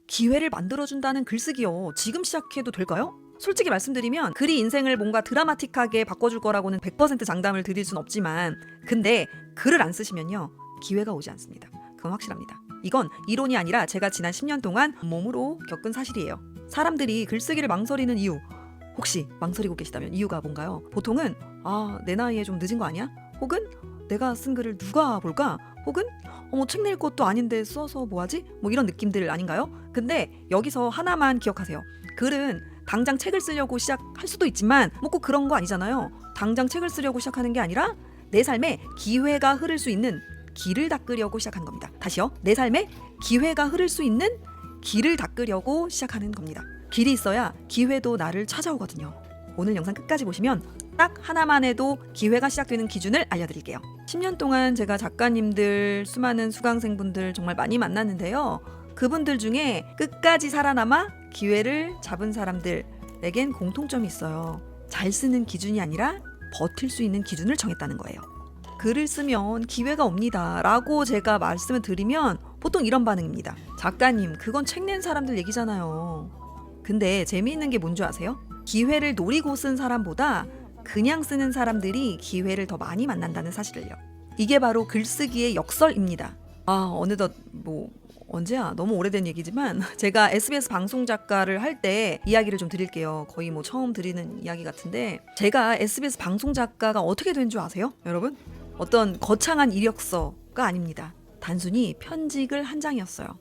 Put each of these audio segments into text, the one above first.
기회를 만들어준다는 글쓰기요. 지금 시작해도 될까요? 솔직히 말씀드리면 글이 인생을 뭔가 드라마틱하게 바꿔줄 거라고는 100% 장담을 드릴 순 없지만 근데 글을 안 쓰시면요. 기회가 오지 않습니다. 그건 확실합니다. 이건 이론이 아니라 제가 지난 10년 동안 몸으로 겪은 사실이에요. 사람들이 글쓰기를 망설이는 이유 혹시 망설이고 계시다면 이유가 뭔가요? 보통은 내 나이에 좀 늦은 거 아니야? 혹은 내가 쓴 글을 누가 볼까? 혹은 책 낼 것도 아닌데 써서 뭐하지? 뭐 이런 느낌들 아닌가요? 근데 여기서 하나만 기억하세요. 글은 당장 책을 쓰려고 시작할 수도 있지만 뭐 꼭 그런 거 아니잖아요. 당장 책을 쓰려고 시작하는 게 아니라 내 삶에 기회가 흐를 수 있는 길을 닦으려고 시작하는 겁니다. 다시요. 내 삶에 기회가 흐를 수 있는 길을 닦으려고 시작하는 겁니다. 길이 있어야 기회도 나를 찾아오거든요. 오늘 영상 끝까지 보시면 딱 하나만 해도 기회가 시작되는 기준을 알려드릴게요. 10년 동안 제가 작가님들, 수많은 수강생분들 정말 많이 만났는데요. 그분들 중에 끝까지 살아남아 기회를 잡은 사람들에겐 공통점이 있어요. 잘 쓰는 기준이 아니라 버틸 수 있는 기준을 정했다는 거예요. 글을 쓰면 기회가 옵니다 라고 제가 말씀을 드리면 보통 이런 반응입니다. 작가님, 그건 책 낸 사람들 얘기잖아요. 근데 재미있는 게 뭔지 아세요? 기회를 노리고 쓴 사람보다 그냥 쓰는 사람들이 기회를 더 많이 만난다는 사실을요. 이게 바로 글쓰기의 역설입니다. 어느덧 언제야? 너무 오래된 얘기지만 제가 SBS 방송 작가를 할 때 이야기를 좀 드릴게요. 거의 처음 드리는 이야기 같은데 제가 SBS 방송 작가가 어떻게 된 줄 아세요? 여러분? 어떤 거창한 이력서가 아닙니다. 단순히 편직을 한 장이었어요.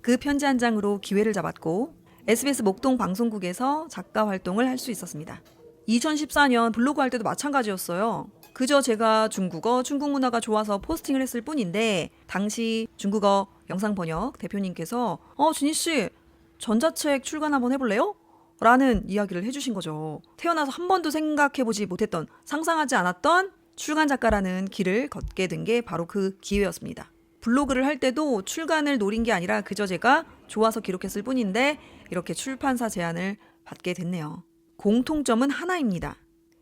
그 편지 한 장으로 기회를 잡았고 SBS 목동 방송국에서 작가 활동을 할 수 있었습니다. 2014년 블로그 할 때도 마찬가지였어요. 그저 제가 중국어, 중국 문화가 좋아서 포스팅을 했을 뿐인데 당시 중국어 영상 번역 대표님께서 준희씨 전자책 출간 한번 해볼래요? 라는 이야기를 해주신 거죠. 태어나서 한 번도 생각해보지 못했던, 상상하지 않았던 출간 작가라는 길을 걷게 된 게 바로 그 기회였습니다. 블로그를 할 때도 출간을 노린 게 아니라 그저 제가 좋아서 기록했을 뿐인데 이렇게 출판사 제안을 받게 됐네요. 공통점은 하나입니다.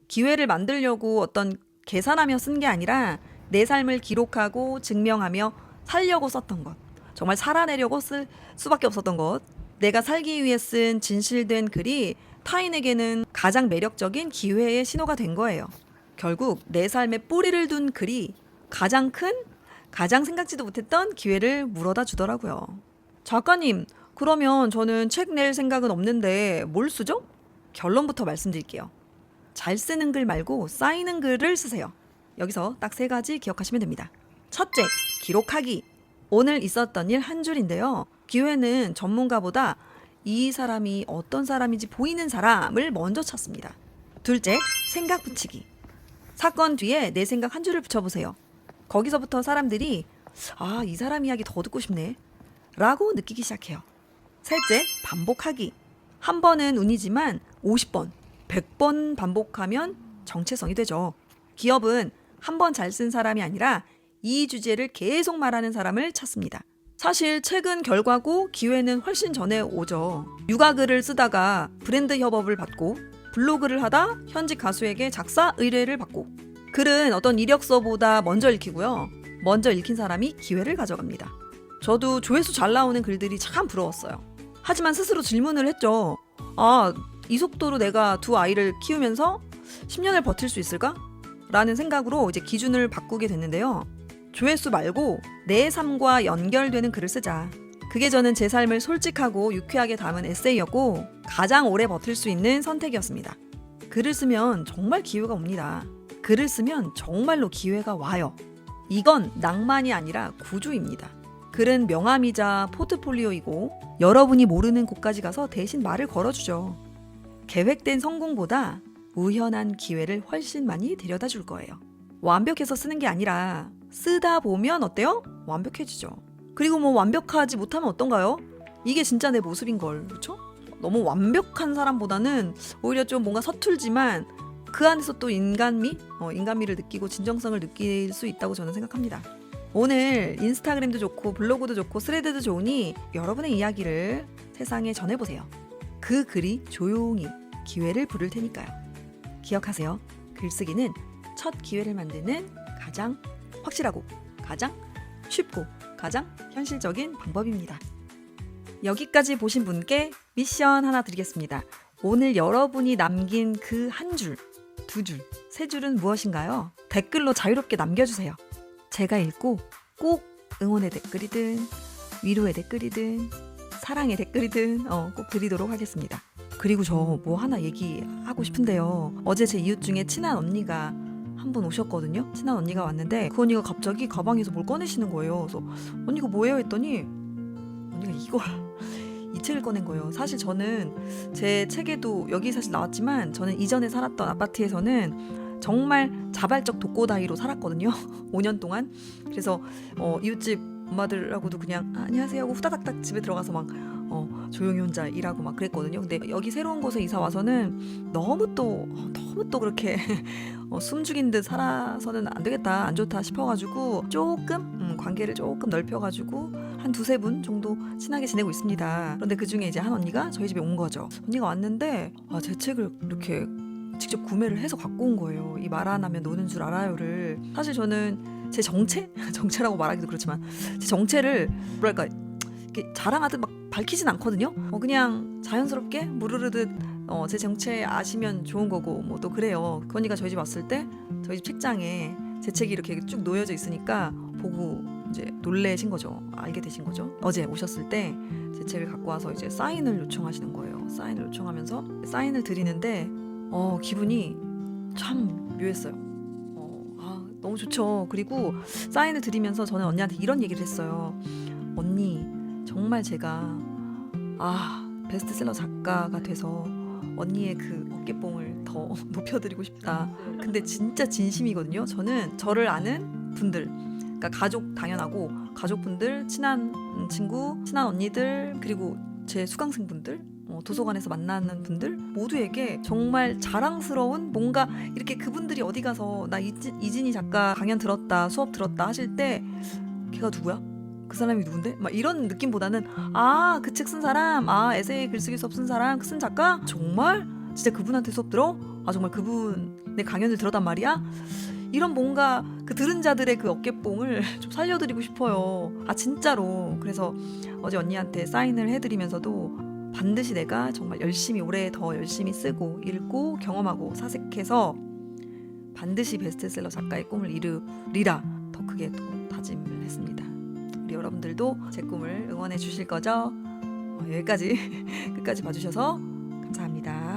기회를 만들려고 어떤 계산하며 쓴 게 아니라 내 삶을 기록하고 증명하며 살려고 썼던 것. 정말 살아내려고 쓸 수밖에 없었던 것. 내가 살기 위해 쓴 진실된 글이 타인에게는 가장 매력적인 기회의 신호가 된 거예요. 결국 내 삶에 뿌리를 둔 글이 가장 큰, 가장 생각지도 못했던 기회를 물어다 주더라고요. 작가님, 그러면 저는 책 낼 생각은 없는데 뭘 쓰죠? 결론부터 말씀드릴게요. 잘 쓰는 글 말고 쌓이는 글을 쓰세요. 여기서 딱 3가지 기억하시면 됩니다. 첫째, 기록하기. 오늘 있었던 일 한 줄인데요. 기회는 전문가보다 이 사람이 어떤 사람인지 보이는 사람을 먼저 찾습니다. 둘째, 생각 붙이기. 사건 뒤에 내 생각 한 줄을 붙여보세요. 거기서부터 사람들이 이 사람 이야기 더 듣고 싶네 라고 느끼기 시작해요. 셋째, 반복하기. 한 번은 운이지만 50번, 100번 반복하면 정체성이 되죠. 기업은 한 번 잘 쓴 사람이 아니라 이 주제를 계속 말하는 사람을 찾습니다. 사실 책은 결과고 기회는 훨씬 전에 오죠. 육아글을 쓰다가 브랜드 협업을 받고 블로그를 하다 현직 가수에게 작사 의뢰를 받고 글은 어떤 이력서보다 먼저 읽히고요. 먼저 읽힌 사람이 기회를 가져갑니다. 저도 조회수 잘 나오는 글들이 참 부러웠어요. 하지만 스스로 질문을 했죠. 이 속도로 내가 2 아이를 키우면서 10년을 버틸 수 있을까? 라는 생각으로 이제 기준을 바꾸게 됐는데요. 조회수 말고 내 삶과 연결되는 글을 쓰자. 그게 저는 제 삶을 솔직하고 유쾌하게 담은 에세이였고 가장 오래 버틸 수 있는 선택이었습니다. 글을 쓰면 정말 기회가 옵니다. 글을 쓰면 정말로 기회가 와요. 이건 낭만이 아니라 구조입니다. 글은 명함이자 포트폴리오이고 여러분이 모르는 곳까지 가서 대신 말을 걸어주죠. 계획된 성공보다 우연한 기회를 훨씬 많이 데려다 줄 거예요. 완벽해서 쓰는 게 아니라 쓰다 보면 어때요? 완벽해지죠. 그리고 완벽하지 못하면 어떤가요? 이게 진짜 내 모습인걸, 그렇죠? 너무 완벽한 사람보다는 오히려 좀 뭔가 서툴지만 그 안에서 또 인간미를 느끼고 진정성을 느낄 수 있다고 저는 생각합니다. 오늘 인스타그램도 좋고 블로그도 좋고 스레드도 좋으니 여러분의 이야기를 세상에 전해보세요. 그 글이 조용히 기회를 부를 테니까요. 기억하세요. 글쓰기는 첫 기회를 만드는 가장 확실하고 가장 쉽고 가장 현실적인 방법입니다. 여기까지 보신 분께 미션 하나 드리겠습니다. 오늘 여러분이 남긴 그 한 줄, 두 줄, 세 줄은 무엇인가요? 댓글로 자유롭게 남겨주세요. 제가 읽고 꼭 응원의 댓글이든 위로의 댓글이든 사랑의 댓글이든 꼭 드리도록 하겠습니다. 그리고 저 뭐 하나 얘기하고 싶은데요. 어제 제 이웃 중에 친한 언니가 한 분 오셨거든요. 친한 언니가 왔는데 그 언니가 갑자기 가방에서 뭘 꺼내시는 거예요. 그래서 언니가 뭐예요 했더니 언니가 이 책을 꺼낸 거예요. 사실 저는 제 책에도 여기 사실 나왔지만 저는 이전에 살았던 아파트에서는 정말 자발적 독고다이로 살았거든요. 5년 동안. 그래서 이웃집 엄마들하고도 그냥 안녕하세요 하고 후다닥닥 집에 들어가서 막 조용히 혼자 일하고 막 그랬거든요. 근데 여기 새로운 곳에 이사 와서는 너무 또 그렇게 숨 죽인 듯 살아서는 안 되겠다, 안 좋다 싶어가지고 조금 관계를 조금 넓혀가지고 한 두세 분 정도 친하게 지내고 있습니다. 그런데 그 중에 이제 한 언니가 저희 집에 온 거죠. 언니가 왔는데 제 책을 이렇게 직접 구매를 해서 갖고 온 거예요. 이 말 안 하면 노는 줄 알아요를. 사실 저는 제 정체라고 말하기도 그렇지만 제 정체를 뭐랄까 이렇게 자랑하듯 막 밝히진 않거든요. 그냥 자연스럽게 무르르듯 제 정체 아시면 좋은 거고 뭐 또 그래요. 그 언니가 저희 집 왔을 때 저희 집 책장에 제 책이 이렇게 쭉 놓여져 있으니까 보고 이제 놀래신 거죠. 알게 되신 거죠. 어제 오셨을 때 제 책을 갖고 와서 이제 사인을 요청하시는 거예요. 사인을 요청하면서 사인을 드리는데 기분이 참 묘했어요. 너무 좋죠. 그리고 사인을 드리면서 저는 언니한테 이런 얘기를 했어요. 언니, 정말 제가 베스트셀러 작가가 돼서 언니의 그 어깨뽕을 더 높여드리고 싶다. 근데 진짜 진심이거든요. 저는 저를 아는 분들, 그러니까 가족 당연하고 가족분들, 친한 친구, 친한 언니들, 그리고 제 수강생분들, 도서관에서 만나는 분들 모두에게 정말 자랑스러운 뭔가 이렇게 그분들이 어디 가서 나 이진희 작가 강연 들었다, 수업 들었다 하실 때 걔가 누구야? 그 사람이 누군데? 막 이런 느낌보다는 그 책 쓴 사람, 에세이 글쓰기 수업 쓴 사람, 쓴 작가? 정말? 진짜 그분한테 수업 들어? 정말 그분의 강연을 들었단 말이야? 이런 뭔가 그 들은 자들의 그 어깨뽕을 좀 살려드리고 싶어요. 진짜로. 그래서 어제 언니한테 사인을 해드리면서도 반드시 내가 정말 열심히 올해 더 열심히 쓰고 읽고 경험하고 사색해서 반드시 베스트셀러 작가의 꿈을 이루리라 더 크게 또 다짐을 했습니다. 우리 여러분들도 제 꿈을 응원해 주실 거죠? 여기까지 끝까지 봐주셔서 감사합니다.